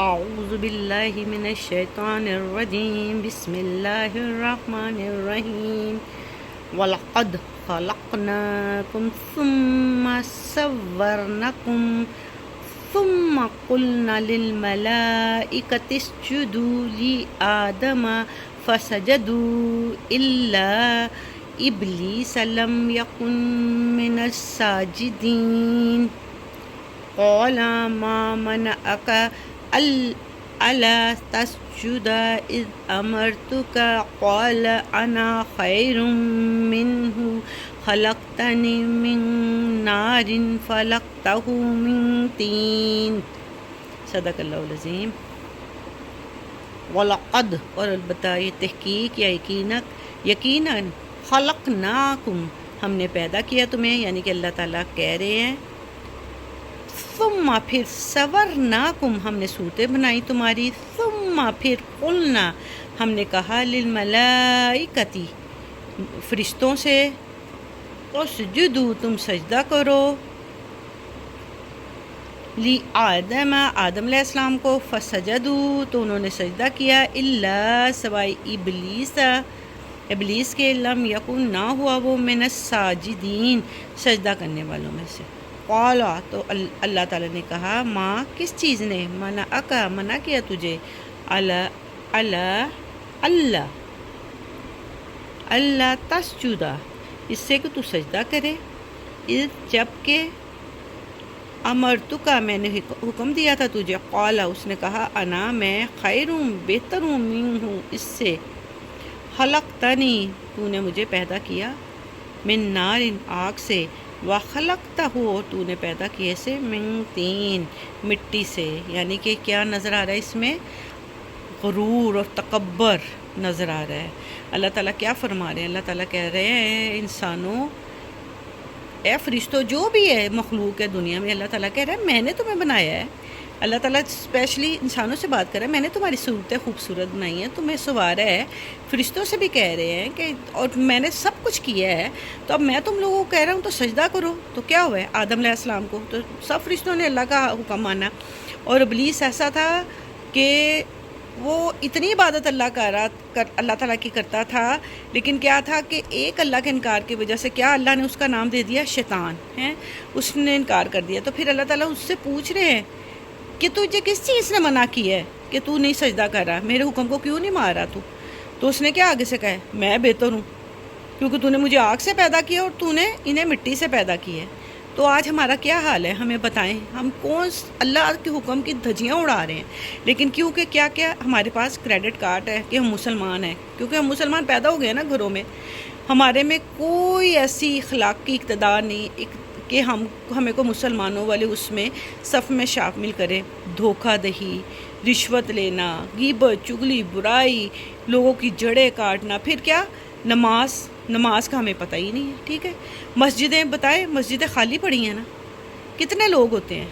اعوذ باللہ من الشیطان الرجیم بسم اللہ الرحمن الرحیم وَلَقَدْ خَلَقْنَاكُمْ ثُمَّ صَوَّرْنَاكُمْ ثُمَّ قُلْنَا لِلْمَلَائِكَةِ اسْجُدُوا لِآدَمَ فَسَجَدُوا إِلَّا إِبْلِيسَ لَمْ يَكُنْ مِنَ السَّاجِدِينَ قَالَ مَا مَنَعَكَ أَلَّا تَسْجُدَ إِذْ أَمَرْتُكَ قَالَ أَنَا خَيْرٌ مِّنْهُ خَلَقْتَنِي مِنْ نَارٍ خَلَقْتَهُ مِنْ طِينٍ۔ صدق اللہ العظیم۔ وَلَقَدْ، اور البتہ یہ تحقیق یا یقیناً خَلَقْنَاكُمْ، ہم نے پیدا کیا تمہیں، یعنی کہ اللہ تعالیٰ کہہ رہے ہیں ثم پھر صورناکم، ہم نے صورتیں بنائی تمہاری، ثم پھر قلنا، ہم نے کہا للملائکتی، فرشتوں سے، اسجدو، تم سجدہ کرو، لی آدم، آدم علیہ السلام کو، فسجدو، تو انہوں نے سجدہ کیا، الا، سوائے ابلیس کے، لم یکن، نہ ہوا وہ، من الساجدین، سجدہ کرنے والوں میں سے۔ قالا، تو اللہ تعالیٰ نے کہا، ماں، کس چیز نے، منع کیا تجھے، اللہ تسجدہ، اس سے کہ تو سجدہ کرے، جب کہ امرتکا، میں نے حکم دیا تھا تجھے، قالا، اس نے کہا، انا، میں، خیروں، بہتر ہوں، منہ، اس سے، خلقتنی، تو نے مجھے پیدا کیا، من نار، آگ سے، وخلقتہ، اور تو نے پیدا کیے سے، من طین، مٹی سے، یعنی کہ کیا نظر آ رہا ہے اس میں، غرور اور تکبر نظر آ رہا ہے۔ اللہ تعالیٰ کیا فرما رہے ہیں؟ اللہ تعالیٰ کہہ رہے ہیں انسانوں، اے فرشتوں، جو بھی ہے مخلوق ہے دنیا میں، اللہ تعالیٰ کہہ رہا ہے میں نے تمہیں بنایا ہے۔ اللہ تعالیٰ اسپیشلی انسانوں سے بات کر رہا ہے، میں نے تمہاری صورتیں خوبصورت بنائی ہیں، تمہیں سنوارا ہے۔ فرشتوں سے بھی کہہ رہے ہیں کہ اور میں نے سب کچھ کیا ہے، تو اب میں تم لوگوں کو کہہ رہا ہوں تو سجدہ کرو۔ تو کیا ہوا ہے آدم علیہ السلام کو، تو سب فرشتوں نے اللہ کا حکم مانا، اور ابلیس ایسا تھا کہ وہ اتنی عبادت اللہ تعالیٰ کی کرتا تھا، لیکن کیا تھا کہ ایک اللہ کے انکار کی وجہ سے کیا اللہ نے اس کا نام دے دیا شیطان ہے، اس نے انکار کر دیا۔ تو پھر اللہ تعالیٰ اس سے پوچھ رہے ہیں کہ تجھے کس چیز نے منع کی ہے کہ تو نہیں سجدہ کر رہا، میرے حکم کو کیوں نہیں مار رہا تو اس نے کیا آگے سے کہا ہے، میں بہتر ہوں کیونکہ تو نے مجھے آگ سے پیدا کیا اور تو نے انہیں مٹی سے پیدا کی ہے۔ تو آج ہمارا کیا حال ہے، ہمیں بتائیں، ہم کون اللہ کے حکم کی دھجیاں اڑا رہے ہیں، لیکن کیونکہ کیا ہمارے پاس کریڈٹ کارڈ ہے کہ ہم مسلمان ہیں، کیونکہ ہم مسلمان پیدا ہو گئے نا گھروں میں، ہمارے میں کوئی ایسی اخلاق کی اقتدار نہیں کہ ہمیں کو مسلمانوں والے اس میں صف میں شامل کرے۔ دھوکہ دہی، رشوت لینا، غیبت، چغلی، برائی، لوگوں کی جڑیں کاٹنا، پھر کیا نماز کا ہمیں پتہ ہی نہیں ہے، ٹھیک ہے۔ مسجدیں بتائیں، مسجدیں خالی پڑی ہیں نا، کتنے لوگ ہوتے ہیں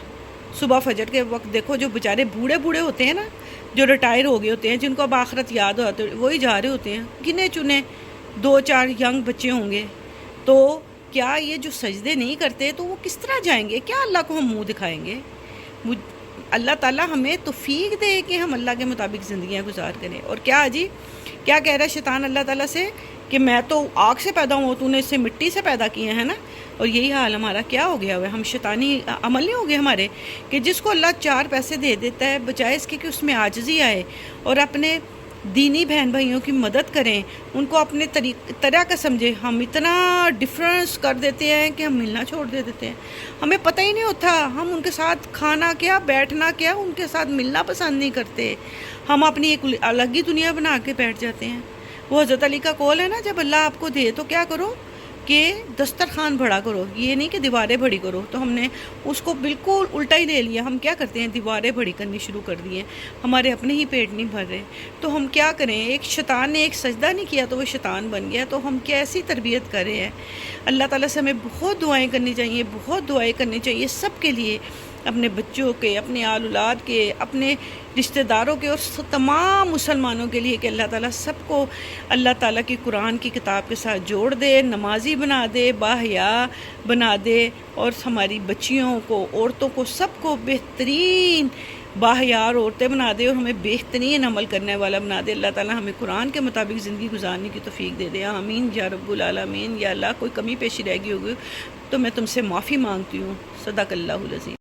صبح فجر کے وقت، دیکھو جو بیچارے بوڑھے ہوتے ہیں نا، جو ریٹائر ہو گئے ہوتے ہیں، جن کو اب آخرت یاد ہوتے وہی جا رہے ہوتے ہیں، گنے چنے 2-4 ینگ بچے ہوں گے، تو کیا یہ جو سجدے نہیں کرتے تو وہ کس طرح جائیں گے؟ کیا اللہ کو ہم منہ دکھائیں گے؟ اللہ تعالیٰ ہمیں توفیق دے کہ ہم اللہ کے مطابق زندگیاں گزار کریں۔ اور کیا کیا کہہ رہا ہے شیطان اللہ تعالیٰ سے کہ میں تو آگ سے پیدا ہوں، تو نے اسے مٹی سے پیدا کیا ہے نا۔ اور یہی حال ہمارا کیا ہو گیا ہوا ہے، ہم شیطانی عمل نہیں ہو گئے ہمارے کہ جس کو اللہ 4 پیسے دے دیتا ہے، بجائے اس کے کہ اس میں عاجزی آئے اور اپنے دینی بہن بھائیوں کی مدد کریں، ان کو اپنے طرح کا سمجھے، ہم اتنا ڈفرینس کر دیتے ہیں کہ ہم ملنا چھوڑ دیتے ہیں، ہمیں پتہ ہی نہیں ہوتا، ہم ان کے ساتھ کھانا کیا، بیٹھنا کیا، ان کے ساتھ ملنا پسند نہیں کرتے، ہم اپنی ایک الگ ہی دنیا بنا کے بیٹھ جاتے ہیں۔ وہ حضرت علی کا قول ہے نا، جب اللہ آپ کو دے تو کیا کرو کہ دسترخوان بڑا کرو، یہ نہیں کہ دیواریں بڑی کرو۔ تو ہم نے اس کو بالکل الٹا ہی لے لیا، ہم کیا کرتے ہیں، دیواریں بڑی کرنی شروع کر دی ہیں، ہمارے اپنے ہی پیٹ نہیں بھر رہے، تو ہم کیا کریں؟ ایک شیطان نے ایک سجدہ نہیں کیا تو وہ شیطان بن گیا، تو ہم کیسی تربیت کر رہے ہیں؟ اللہ تعالیٰ سے ہمیں بہت دعائیں کرنی چاہیے، بہت دعائیں کرنی چاہیے سب کے لیے، اپنے بچوں کے، اپنے آل اولاد کے، اپنے رشتہ داروں کے، اور تمام مسلمانوں کے لیے کہ اللہ تعالیٰ سب کو اللہ تعالیٰ کی قرآن کی کتاب کے ساتھ جوڑ دے، نمازی بنا دے، باحیا بنا دے، اور ہماری بچیوں کو، عورتوں کو، سب کو بہترین باحیار عورتیں بنا دے اور ہمیں بہترین عمل کرنے والا بنا دے۔ اللہ تعالیٰ ہمیں قرآن کے مطابق زندگی گزارنے کی توفیق دے دے، آمین یا رب العالمین۔ یا اللہ کوئی کمی پیشی رہ گئی ہوگی تو میں تم سے معافی مانگتی ہوں۔ صدق اللہ العظیم۔